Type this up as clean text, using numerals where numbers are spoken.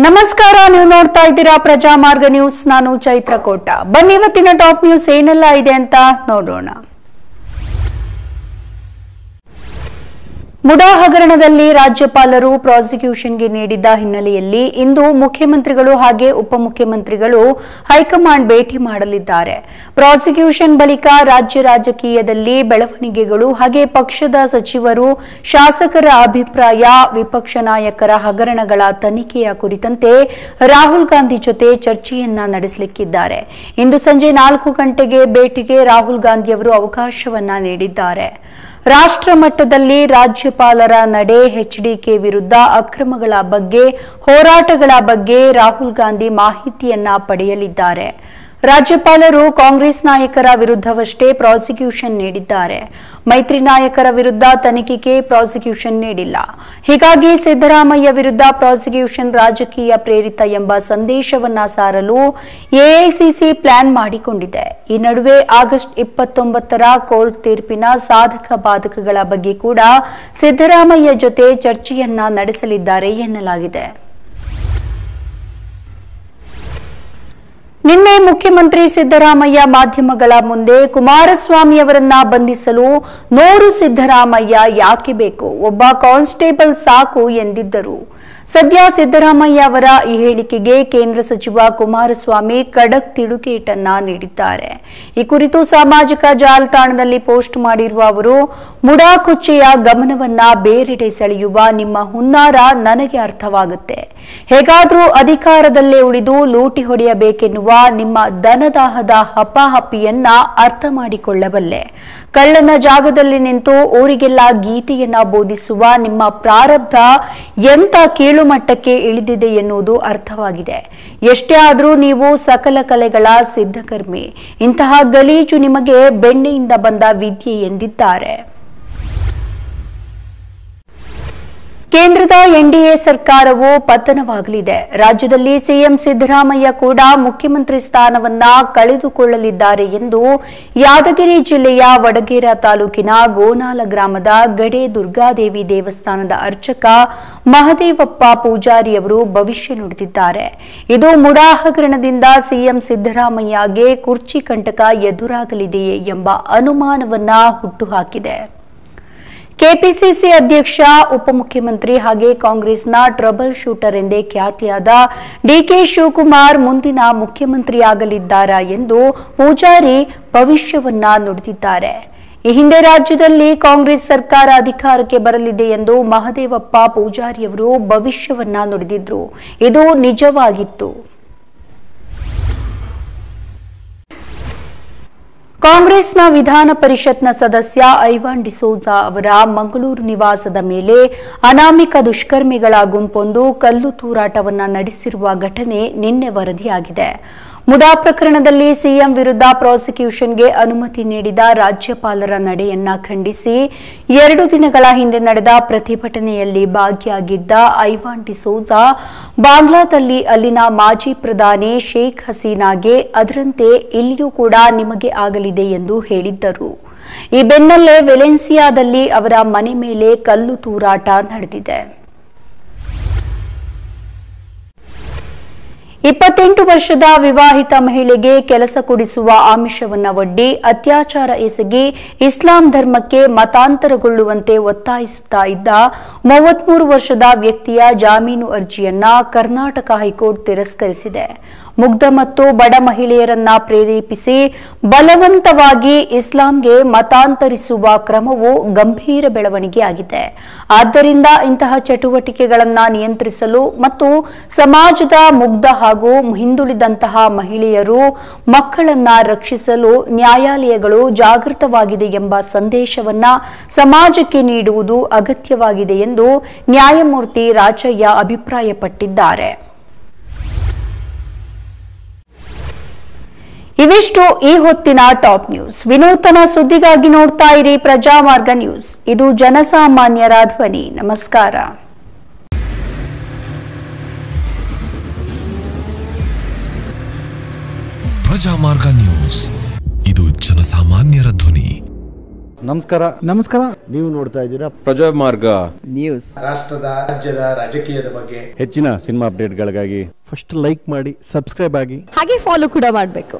ನಮಸ್ಕಾರ, ನೀವು ನೋಡ್ತಾ ಇದ್ದೀರಾ ಪ್ರಜಾಮಾರ್ಗ ನ್ಯೂಸ್. ನಾನು ಚೈತ್ರ ಕೋಟ. ಬನ್ನಿ ಇವತ್ತಿನ ಟಾಪ್ ನ್ಯೂಸ್ ಏನೆಲ್ಲ ಇದೆ ಅಂತ ನೋಡೋಣ. ಮುಡಾ ಹಗರಣದಲ್ಲಿ ರಾಜ್ಯಪಾಲರು ಪ್ರಾಸಿಕ್ಯೂಷನ್ಗೆ ನೀಡಿದ್ದ ಹಿನ್ನೆಲೆಯಲ್ಲಿ ಇಂದು ಮುಖ್ಯಮಂತ್ರಿಗಳು ಹಾಗೆ ಉಪಮುಖ್ಯಮಂತ್ರಿಗಳು ಹೈಕಮಾಂಡ್ ಭೇಟಿ ಮಾಡಲಿದ್ದಾರೆ. ಪ್ರಾಸಿಕ್ಯೂಷನ್ ಬಳಿಕ ರಾಜ್ಯ ರಾಜಕೀಯದಲ್ಲಿ ಬೆಳವಣಿಗೆಗಳು ಹಾಗೆ ಪಕ್ಷದ ಸಚಿವರು, ಶಾಸಕರ ಅಭಿಪ್ರಾಯ, ವಿಪಕ್ಷ ನಾಯಕರ ಹಗರಣಗಳ ತನಿಖೆಯ ಕುರಿತಂತೆ ರಾಹುಲ್ ಗಾಂಧಿ ಜೊತೆ ಚರ್ಚೆಯನ್ನ ನಡೆಸಲಿಕ್ಕಿದ್ದಾರೆ. ಇಂದು ಸಂಜೆ 4 ಗಂಟೆಗೆ ಭೇಟಿಗೆ ರಾಹುಲ್ ಗಾಂಧಿ ಅವರು ಅವಕಾಶವನ್ನ ನೀಡಿದ್ದಾರೆ. ರಾಷ್ಟ್ರ ಮಟ್ಟದಲ್ಲಿ ರಾಜ್ಯಪಾಲರ ನಡೆ, ಎಚ್ಡಿಕೆ ವಿರುದ್ಧ ಅಕ್ರಮಗಳ ಬಗ್ಗೆ, ಹೋರಾಟಗಳ ಬಗ್ಗೆ ರಾಹುಲ್ ಗಾಂಧಿ ಮಾಹಿತಿಯನ್ನ ಪಡೆಯಲಿದ್ದಾರೆ. ರಾಜ್ಯಪಾಲರು ಕಾಂಗ್ರೆಸ್ ನಾಯಕರ ವಿರುದ್ಧವಷ್ಟೇ ಪ್ರಾಸಿಕ್ಯೂಷನ್ ನೀಡಿದ್ದಾರೆ. ಮೈತ್ರಿ ನಾಯಕರ ವಿರುದ್ಧ ತನಿಖೆಗೆ ಪ್ರಾಸಿಕ್ಯೂಷನ್ ನೀಡಿಲ್ಲ. ಹೀಗಾಗಿ ಸಿದ್ದರಾಮಯ್ಯ ವಿರುದ್ಧ ಪ್ರಾಸಿಕ್ಯೂಷನ್ ರಾಜಕೀಯ ಪ್ರೇರಿತ ಎಂಬ ಸಂದೇಶವನ್ನ ಸಾರಲು ಎಐಸಿಸಿ ಪ್ಲಾನ್ ಮಾಡಿಕೊಂಡಿದೆ. ಈ ನಡುವೆ ಆಗಸ್ಟ್ 29ರ ಕೋರ್ಟ್ ತೀರ್ಪಿನ ಸಾಧಕ ಬಾಧಕಗಳ ಬಗ್ಗೆ ಕೂಡ ಸಿದ್ದರಾಮಯ್ಯ ಜೊತೆ ಚರ್ಚೆಯನ್ನ ನಡೆಸಲಿದ್ದಾರೆ ಎನ್ನಲಾಗಿದೆ. ನಿನ್ನೆ ಮುಖ್ಯಮಂತ್ರಿ ಸಿದ್ದರಾಮಯ್ಯ ಮಾಧ್ಯಮಗಳ ಮುಂದೆ ಕುಮಾರಸ್ವಾಮಿ ಅವರನ್ನ ಬಂಧಿಸಲು 100 ಸಿದ್ದರಾಮಯ್ಯ ಯಾಕೆ ಬೇಕು, ಒಬ್ಬ ಕಾನ್ಸ್ಟೇಬಲ್ ಸಾಕು ಎಂದಿದ್ದರು. ಸದ್ಯ ಸಿದ್ದರಾಮಯ್ಯ ಅವರ ಈ ಹೇಳಿಕೆಗೆ ಕೇಂದ್ರ ಸಚಿವ ಕುಮಾರಸ್ವಾಮಿ ಖಡಕ್ ತಿರುಗೇಟನ್ನ ನೀಡಿದ್ದಾರೆ. ಈ ಕುರಿತು ಸಾಮಾಜಿಕ ಜಾಲತಾಣದಲ್ಲಿ ಪೋಸ್ಟ್ ಮಾಡಿರುವ ಅವರು, ಮುಡಾ ಕೊಚ್ಚೆಯ ಗಮನವನ್ನ ಬೇರೆಡೆ ಸೆಳೆಯುವ ನಿಮ್ಮ ಹುನ್ನಾರ ನನಗೆ ಅರ್ಥವಾಗುತ್ತೆ. ಹೇಗಾದ್ರೂ ಅಧಿಕಾರದಲ್ಲೇ ಉಳಿದು ಲೂಟಿ ಹೊಡೆಯಬೇಕೆನ್ನುವ ನಿಮ್ಮ ದನದಾಹದ ಹಪಾಹಪಿಯನ್ನ ಅರ್ಥ ಮಾಡಿಕೊಳ್ಳಬಲ್ಲೆ. ಕಳ್ಳನ ಜಾಗದಲ್ಲಿ ನಿಂತು ಊರಿಗೆಲ್ಲ ಗೀತೆಯನ್ನ ಬೋಧಿಸುವ ನಿಮ್ಮ ಪ್ರಾರಬ್ಧ ಎಂತ ಕೀಳುಮಟ್ಟಕ್ಕೆ ಇಳಿದಿದೆ ಎನ್ನುವುದು ಅರ್ಥವಾಗಿದೆ. ಎಷ್ಟೇ ಆದರೂ ನೀವು ಸಕಲ ಕಲೆಗಳ ಸಿದ್ಧಕರ್ಮಿ. ಇಂತಹ ಗಲೀಜು ನಿಮಗೆ ಬೆಣ್ಣೆಯಿಂದ ಬಂದ ವಿದ್ಯೆ ಎಂದಿದ್ದಾರೆ. ಕೇಂದ್ರದ ಎನ್ಡಿಎ ಸರ್ಕಾರವು ಪತನವಾಗಲಿದೆ. ರಾಜ್ಯದಲ್ಲಿ ಸಿಎಂ ಸಿದ್ದರಾಮಯ್ಯ ಕೂಡ ಮುಖ್ಯಮಂತ್ರಿ ಸ್ಥಾನವನ್ನ ಕಳೆದುಕೊಳ್ಳಲಿದ್ದಾರೆ ಎಂದು ಯಾದಗಿರಿ ಜಿಲ್ಲೆಯ ವಡಗೇರ ತಾಲೂಕಿನ ಗೋನಾಲ ಗ್ರಾಮದ ಗಡೆ ದುರ್ಗಾದೇವಿ ದೇವಸ್ಥಾನದ ಅರ್ಚಕ ಮಹದೇವಪ್ಪ ಪೂಜಾರಿ ಅವರು ಭವಿಷ್ಯ ನುಡಿದಿದ್ದಾರೆ. ಇದು ಮುಡಾ ಹಗರಣದಿಂದ ಸಿಎಂ ಸಿದ್ದರಾಮಯ್ಯಗೆ ಕುರ್ಚಿ ಕಂಟಕ ಎದುರಾಗಲಿದೆಯೇ ಎಂಬ ಅನುಮಾನವನ್ನ ಹುಟ್ಟುಹಾಕಿದೆ. ಕೆಪಿಸಿಸಿ ಅಧ್ಯಕ್ಷ, ಉಪಮುಖ್ಯಮಂತ್ರಿ ಹಾಗೆ ಕಾಂಗ್ರೆಸ್ನ ಟ್ರಬಲ್ ಶೂಟರ್ ಎಂದೇ ಖ್ಯಾತಿಯಾದ ಡಿಕೆ ಶಿವಕುಮಾರ್ ಮುಂದಿನ ಮುಖ್ಯಮಂತ್ರಿಯಾಗಲಿದ್ದಾರಾ ಎಂದು ಪೂಜಾರಿ ಭವಿಷ್ಯವನ್ನ ನುಡಿದಿದ್ದಾರೆ. ಈ ಹಿಂದೆ ರಾಜ್ಯದಲ್ಲಿ ಕಾಂಗ್ರೆಸ್ ಸರ್ಕಾರ ಅಧಿಕಾರಕ್ಕೆ ಬರಲಿದೆ ಎಂದು ಮಹದೇವಪ್ಪ ಪೂಜಾರಿಯವರು ಭವಿಷ್ಯವನ್ನ ನುಡಿದಿದ್ರು. ಇದು ನಿಜವಾಗಿತ್ತು. ಕಾಂಗ್ರೆಸ್ನ ವಿಧಾನ ಪರಿಷತ್ನ ಸದಸ್ಯ ಐವಾನ್ ಡಿಸೋಜಾ ಅವರ ಮಂಗಳೂರು ನಿವಾಸದ ಮೇಲೆ ಅನಾಮಿಕ ದುಷ್ಕರ್ಮಿಗಳ ಗುಂಪೊಂದು ಕಲ್ಲು ತೂರಾಟವನ್ನ ನಡೆಸಿರುವ ಘಟನೆ ನಿನ್ನೆ ವರದಿಯಾಗಿದೆ. ಮುಡಾ ಪ್ರಕರಣದಲ್ಲಿ ಸಿಎಂ ವಿರುದ್ಧ ಪ್ರಾಸಿಕ್ಯೂಷನ್ಗೆ ಅನುಮತಿ ನೀಡಿದ ರಾಜ್ಯಪಾಲರ ನಡೆಯನ್ನ ಖಂಡಿಸಿ 2 ದಿನಗಳ ಹಿಂದೆ ನಡೆದ ಪ್ರತಿಭಟನೆಯಲ್ಲಿ ಭಾಗಿಯಾಗಿದ್ದ ಐವಾನ್ ಡಿಸೋಜಾ ಬಾಂಗ್ಲಾದಲ್ಲಿ ಅಲ್ಲಿನ ಮಾಜಿ ಪ್ರಧಾನಿ ಶೇಖ್ ಹಸೀನಾಗೆ ಅದರಂತೆ ಇಲ್ಲಿಯೂ ಕೂಡ ನಿಮಗೆ ಆಗಲಿದೆ ಎಂದು ಹೇಳಿದ್ದರು. ಈ ಬೆನ್ನಲ್ಲೇ ವೆಲೆನ್ಸಿಯಾದಲ್ಲಿ ಅವರ ಮನೆ ಮೇಲೆ ಕಲ್ಲು ತೂರಾಟ ನಡೆದಿದೆ. 28 ವರ್ಷದ ವಿವಾಹಿತ ಮಹಿಳೆಗೆ ಕೆಲಸ ಕೊಡಿಸುವ ಆಮಿಷವನ್ನ ಒಡ್ಡಿ ಅತ್ಯಾಚಾರ ಎಸಗಿ ಇಸ್ಲಾಂ ಧರ್ಮಕ್ಕೆ ಮತಾಂತರಗೊಳ್ಳುವಂತೆ ಒತ್ತಾಯಿಸುತ್ತಾ ಇದ್ದ 33 ವರ್ಷದ ವ್ಯಕ್ತಿಯ ಜಾಮೀನು ಅರ್ಜಿಯನ್ನ ಕರ್ನಾಟಕ ಹೈಕೋರ್ಟ್ ತಿರಸ್ಕರಿಸಿದೆ. ಮುಗ್ಧ ಮತ್ತು ಬಡ ಮಹಿಳೆಯರನ್ನ ಪ್ರೇರೇಪಿಸಿ ಬಲವಂತವಾಗಿ ಇಸ್ಲಾಂಗೆ ಮತಾಂತರಿಸುವ ಕ್ರಮವು ಗಂಭೀರ ಬೆಳವಣಿಗೆಯಾಗಿದೆ. ಆದ್ದರಿಂದ ಇಂತಹ ಚಟುವಟಿಕೆಗಳನ್ನು ನಿಯಂತ್ರಿಸಲು ಮತ್ತು ಸಮಾಜದ ಮುಗ್ಧ ಹಾಗೂ ಹಿಂದುಳಿದಂತಹ ಮಹಿಳೆಯರು, ಮಕ್ಕಳನ್ನ ರಕ್ಷಿಸಲು ನ್ಯಾಯಾಲಯಗಳು ಜಾಗೃತವಾಗಿದೆ ಎಂಬ ಸಂದೇಶವನ್ನ ಸಮಾಜಕ್ಕೆ ನೀಡುವುದು ಅಗತ್ಯವಾಗಿದೆ ಎಂದು ನ್ಯಾಯಮೂರ್ತಿ ರಾಜಯ್ಯ ಅಭಿಪ್ರಾಯಪಟ್ಟಿದ್ದಾರೆ. ಇವಿಷ್ಟು ಈ ಹೊತ್ತಿನ ಟಾಪ್ ನ್ಯೂಸ್. ವಿನೂತನ ಸುದ್ದಿಗಾಗಿ ನೋಡ್ತಾ ಇರಿ ಪ್ರಜಾಮಾರ್ಗ ನ್ಯೂಸ್. ಇದು ಜನಸಾಮಾನ್ಯರ ಧ್ವನಿ. ನಮಸ್ಕಾರ. ಪ್ರಜಾಮಾರ್ಗ ನ್ಯೂಸ್, ಇದು ಜನಸಾಮಾನ್ಯರ ಧ್ವನಿ. ನಮಸ್ಕಾರ. ನೀವು ನೋಡ್ತಾ ಇದ್ದೀರಾ ಪ್ರಜಾಮಾರ್ಗ ನ್ಯೂಸ್. ರಾಷ್ಟ್ರದ ರಾಜ್ಯದ ರಾಜಕೀಯದ ಬಗ್ಗೆ ಹೆಚ್ಚಿನ ಸಿನಿಮಾ ಅಪ್ಡೇಟ್ಗಳಿಗಾಗಿ ಫಸ್ಟ್ ಲೈಕ್ ಮಾಡಿ, ಸಬ್ಸ್ಕ್ರೈಬ್ ಆಗಿ, ಹಾಗೆ ಫಾಲೋ ಕೂಡ ಮಾಡಬೇಕು.